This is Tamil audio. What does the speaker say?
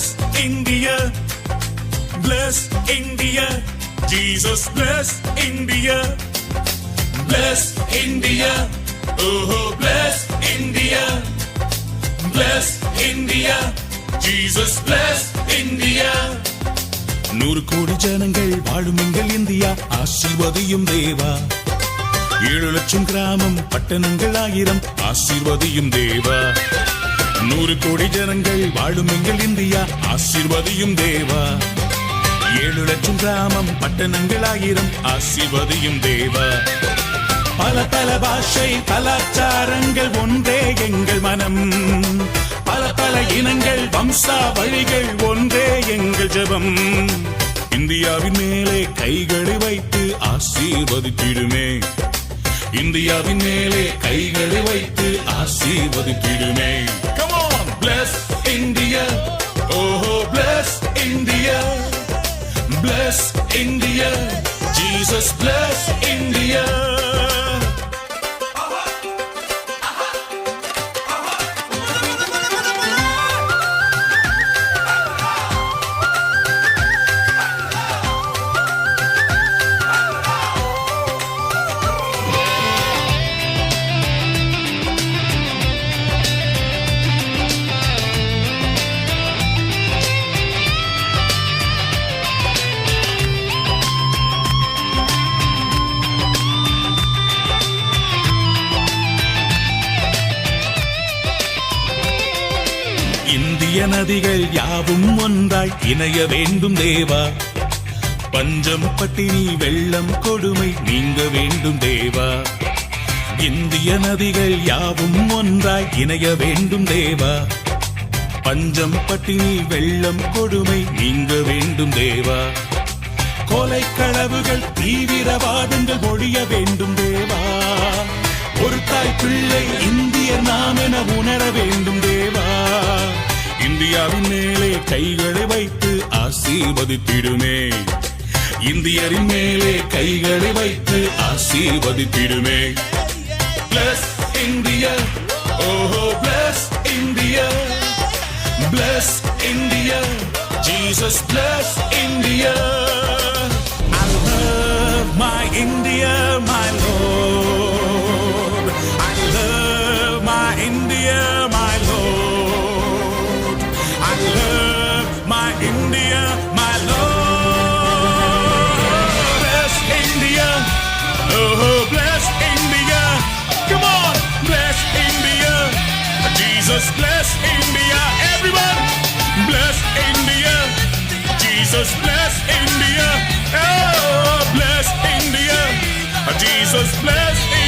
bless India, bless India. Jesus bless India, bless India. Oh, bless India, bless India. Jesus bless India. 100 கோடி ஜனங்கள் வாழும் எங்கள் இந்தியா, ஆசீர்வதியும் தேவா. 7 லட்சம் கிராமம் பட்டணங்கள் 1000, ஆசீர்வதியும் தேவா. 100 கோடி ஜனங்கள் வாழும் எங்கள் இந்தியா, ஆசீர்வதியும் தேவா. 7 லட்சம் கிராமம் பட்டணங்கள் 1000, ஆசீர்வதியும் தேவா. பல பல பாஷை கலாச்சாரங்கள் ஒன்றே எங்கள் மனம், பல பல இனங்கள் வம்சா வழிகள் ஒன்றே எங்கள் ஜெபம். இந்தியாவின் மேலே கைகளை வைத்து ஆசீர்வதித்திடுமே, இந்தியாவின் மேலே கைகளை வைத்து ஆசீர்வதித்திடுமே. Come on, bless India, oh bless India, bless India, Jesus bless India. இந்திய நதிகள் யாவும் ஒன்றாய் இணைய வேண்டும் தேவா. பஞ்சம் பட்டினி வெள்ளம் கொடுமை நீங்க வேண்டும் தேவா. இந்திய நதிகள் யாவும் ஒன்றாய் இணைய வேண்டும் தேவா. பஞ்சம் பட்டினி வெள்ளம் கொடுமை நீங்க வேண்டும் தேவா. கொலை களவுகள் தீவிரவாதங்கள் ஒழிய வேண்டும் தேவா. ஒரு தாய் பிள்ளை இந்திய நாம் என உணர வேண்டும் தேவா. இந்தியாவின் மேலே கைகளை வைத்து ஆசீர்வதித்திடுமே, இந்தியரின் மேலே கைகளை வைத்து ஆசீர்வதித்திடுமே. Bless India, oh bless India, bless India, Jesus bless India. I love my India, my Lord. I love my India, my Lord. I love my India, my Lord. Bless India, oh bless India. Come on, bless India. Jesus bless India. Everyone, bless India. Jesus bless India. Oh, bless India. Jesus bless India.